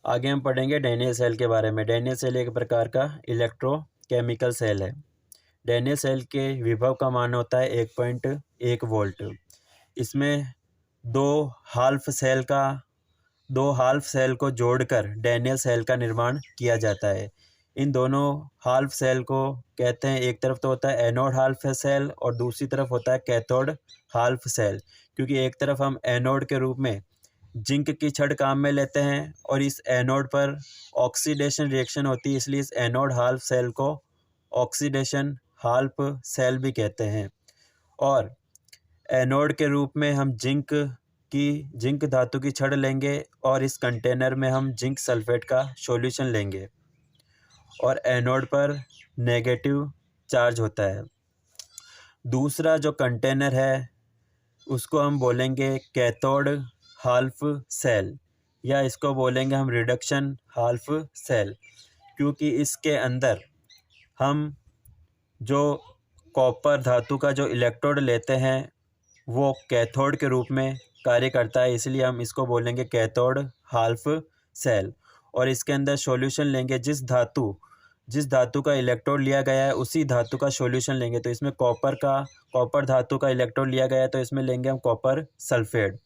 आगे हम पढ़ेंगे डैनियल सेल के बारे में। डैनियल सेल एक प्रकार का इलेक्ट्रोकेमिकल सेल है। डैनियल सेल के विभव का मान होता है 1.1 वोल्ट। इसमें दो हाल्फ सेल को जोड़कर डैनियल सेल का निर्माण किया जाता है। इन दोनों हाल्फ सेल को कहते हैं, एक तरफ तो होता है एनोड हाल्फ सेल और दूसरी तरफ होता है कैथोड हाल्फ सेल। क्योंकि एक तरफ हम एनोड के रूप में जिंक की छड़ काम में लेते हैं और इस एनोड पर ऑक्सीडेशन रिएक्शन होती है, इसलिए इस एनोड हाल्फ सेल को ऑक्सीडेशन हाल्फ सेल भी कहते हैं। और एनोड के रूप में हम जिंक धातु की छड़ लेंगे और इस कंटेनर में हम जिंक सल्फेट का सॉल्यूशन लेंगे और एनोड पर नेगेटिव चार्ज होता है। दूसरा जो कंटेनर है उसको हम बोलेंगे कैथोड हाल्फ सेल या इसको बोलेंगे हम रिडक्शन हाल्फ सेल, क्योंकि इसके अंदर हम जो कॉपर धातु का जो इलेक्ट्रोड लेते हैं वो कैथोड के रूप में कार्य करता है, इसलिए हम इसको बोलेंगे कैथोड हाल्फ सेल। और इसके अंदर सॉल्यूशन लेंगे, जिस धातु का इलेक्ट्रोड लिया गया है उसी धातु का सॉल्यूशन लेंगे। तो इसमें कॉपर धातु का इलेक्ट्रोड लिया गया है तो इसमें लेंगे हम कॉपर सल्फेट,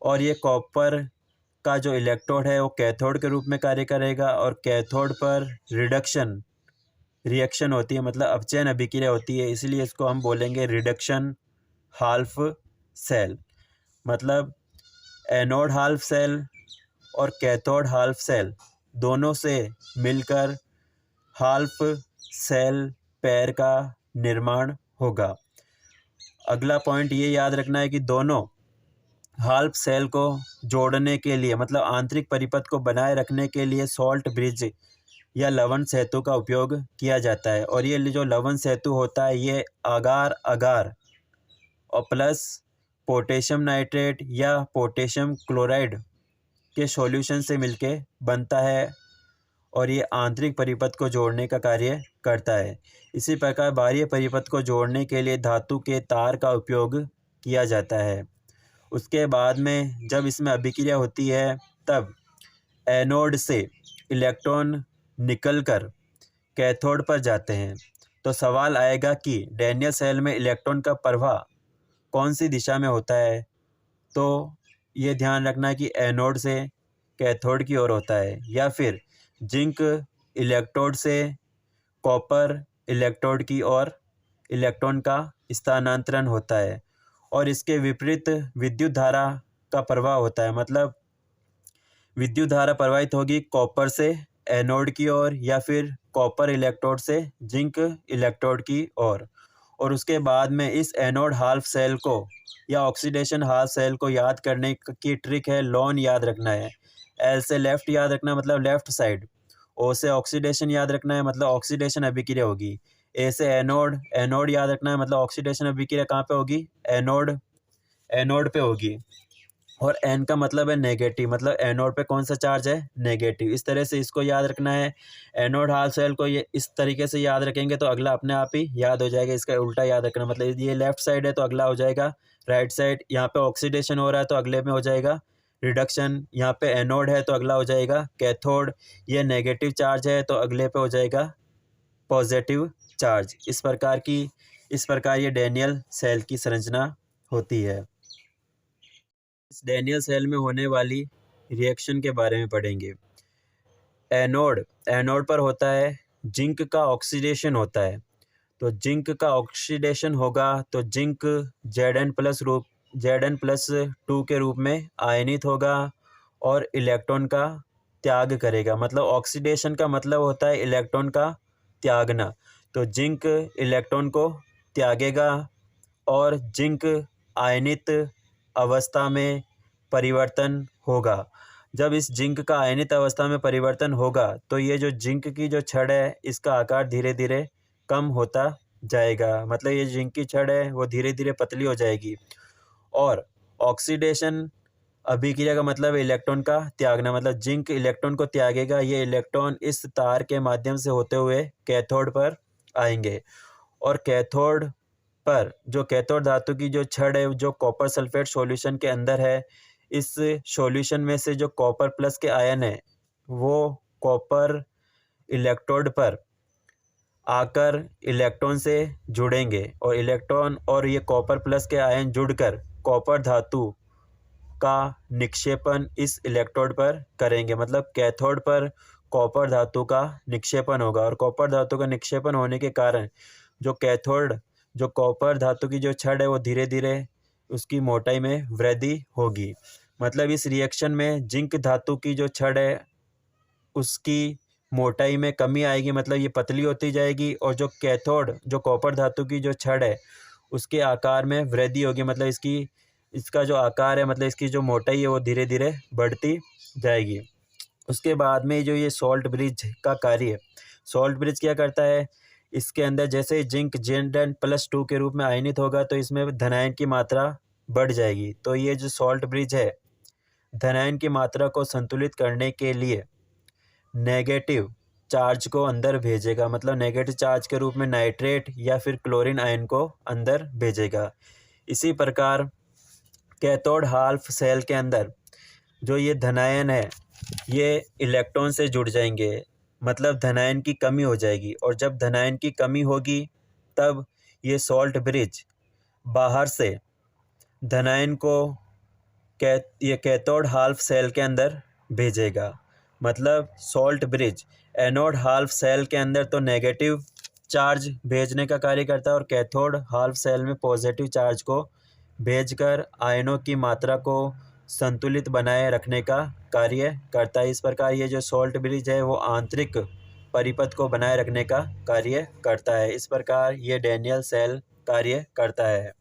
और ये कॉपर का जो इलेक्ट्रोड है वो कैथोड के रूप में कार्य करेगा और कैथोड पर रिडक्शन रिएक्शन होती है, मतलब अपचयन अभिक्रिया होती है, इसलिए इसको हम बोलेंगे रिडक्शन हाल्फ सेल। मतलब एनोड हाल्फ सेल और कैथोड हाल्फ सेल दोनों से मिलकर हाल्फ सेल पेयर का निर्माण होगा। अगला पॉइंट ये याद रखना है कि दोनों हाल्फ सेल को जोड़ने के लिए, मतलब आंतरिक परिपथ को बनाए रखने के लिए सॉल्ट ब्रिज या लवण सेतु का उपयोग किया जाता है। और ये जो लवण सेतु होता है ये अगार और प्लस पोटेशियम नाइट्रेट या पोटेशियम क्लोराइड के सॉल्यूशन से मिलके बनता है और ये आंतरिक परिपथ को जोड़ने का कार्य करता है। इसी प्रकार बाह्य परिपथ को जोड़ने के लिए धातु के तार का उपयोग किया जाता है। उसके बाद में जब इसमें अभिक्रिया होती है तब एनोड से इलेक्ट्रॉन निकलकर कैथोड पर जाते हैं। तो सवाल आएगा कि डैनियल सेल में इलेक्ट्रॉन का प्रवाह कौन सी दिशा में होता है, तो ये ध्यान रखना है कि एनोड से कैथोड की ओर होता है, या फिर जिंक इलेक्ट्रोड से कॉपर इलेक्ट्रोड की ओर इलेक्ट्रॉन का स्थानांतरण होता है। और इसके विपरीत विद्युत धारा का प्रवाह होता है, मतलब विद्युत धारा प्रवाहित होगी कॉपर से एनोड की ओर या फिर कॉपर इलेक्ट्रोड से जिंक इलेक्ट्रोड की ओर। और उसके बाद में इस एनोड हाल्फ सेल को या ऑक्सीडेशन हाल्फ सेल को याद करने की ट्रिक है, लॉन याद रखना है। एल से लेफ्ट याद रखना है, मतलब लेफ्ट साइड। ओ से ऑक्सीडेशन याद रखना है, मतलब ऑक्सीडेशन अभिक्रिया होगी। ए से एनोड याद रखना है, मतलब ऑक्सीडेशन अभिक्रिया कहाँ पे होगी, एनोड पे होगी। और एन का मतलब है नेगेटिव, मतलब एनोड पे कौन सा चार्ज है, नेगेटिव। इस तरह से इसको याद रखना है। एनोड हाल्फ सेल को ये इस तरीके से याद रखेंगे तो अगला अपने आप ही याद हो जाएगा। इसका उल्टा याद रखना, मतलब ये लेफ्ट साइड है तो अगला हो जाएगा राइट साइड। यहाँ पे ऑक्सीडेशन हो रहा है तो अगले में हो जाएगा रिडक्शन। यहाँ पे एनोड है तो अगला हो जाएगा कैथोड। ये नेगेटिव चार्ज है तो अगले पे हो जाएगा पॉजिटिव चार्ज। इस प्रकार ये डैनियल सेल की संरचना होती है। इस डैनियल सेल में होने वाली रिएक्शन के बारे में पढ़ेंगे। एनोड पर होता है जिंक का ऑक्सीडेशन होता है, तो जिंक का ऑक्सीडेशन होगा तो जिंक Zn+2 के रूप में आयनित होगा और इलेक्ट्रॉन का त्याग करेगा। मतलब ऑक्सीडेशन का मतलब होता है इलेक्ट्रॉन का त्यागना, तो जिंक इलेक्ट्रॉन को त्यागेगा और जिंक आयनित अवस्था में परिवर्तन होगा। जब इस जिंक का आयनित अवस्था में परिवर्तन होगा तो ये जो जिंक की जो छड़ है इसका आकार धीरे धीरे कम होता जाएगा, मतलब ये जिंक की छड़ है वो धीरे धीरे पतली हो जाएगी। और ऑक्सीडेशन अभिक्रिया का मतलब इलेक्ट्रॉन का त्यागना, मतलब जिंक इलेक्ट्रॉन को त्यागेगा, ये इलेक्ट्रॉन इस तार के माध्यम से होते हुए कैथोड पर आएंगे। और कैथोड पर जो कैथोड धातु की जो छड़ है जो कॉपर सल्फेट सॉल्यूशन के अंदर है, इस सॉल्यूशन में से जो कॉपर प्लस के आयन है वो कॉपर इलेक्ट्रोड पर आकर इलेक्ट्रॉन से जुड़ेंगे और इलेक्ट्रॉन और ये कॉपर प्लस के आयन जुड़कर कॉपर धातु का निक्षेपण इस इलेक्ट्रोड पर करेंगे। मतलब कैथोड पर कॉपर धातु का निक्षेपण होगा और कॉपर धातु का निक्षेपण होने के कारण जो कैथोड जो कॉपर धातु की जो छड़ है वो धीरे धीरे उसकी मोटाई में वृद्धि होगी। मतलब इस रिएक्शन में जिंक धातु की जो छड़ है उसकी मोटाई में कमी आएगी, मतलब ये पतली होती जाएगी और जो कैथोड जो कॉपर धातु की जो छड़ है उसके आकार में वृद्धि होगी। मतलब इसका जो आकार है मतलब इसकी जो मोटाई है वो धीरे धीरे बढ़ती जाएगी। उसके बाद में जो ये सॉल्ट ब्रिज का कार्य, सॉल्ट ब्रिज क्या करता है, इसके अंदर जैसे जिंक Zn+2 के रूप में आयनित होगा तो इसमें धनायन की मात्रा बढ़ जाएगी। तो ये जो सॉल्ट ब्रिज है धनायन की मात्रा को संतुलित करने के लिए नेगेटिव चार्ज को अंदर भेजेगा। मतलब नेगेटिव चार्ज के रूप में नाइट्रेट या फिर क्लोरीन आयन को अंदर भेजेगा। इसी प्रकार कैथोड हाल्फ सेल के अंदर जो ये धनायन है ये इलेक्ट्रॉन से जुड़ जाएंगे, मतलब धनायन की कमी हो जाएगी और जब धनायन की कमी होगी तब ये सॉल्ट ब्रिज बाहर से धनायन को ये कैथोड हाल्फ सेल के अंदर भेजेगा। मतलब salt bridge anode half cell के अंदर तो नेगेटिव चार्ज भेजने का कार्य करता है और कैथोड हाल्फ सेल में पॉजिटिव चार्ज को भेजकर आयनों की मात्रा को संतुलित बनाए रखने का कार्य करता है। इस प्रकार ये जो सॉल्ट ब्रिज है वो आंतरिक परिपथ को बनाए रखने का कार्य करता है। इस प्रकार ये डैनियल सेल कार्य करता है।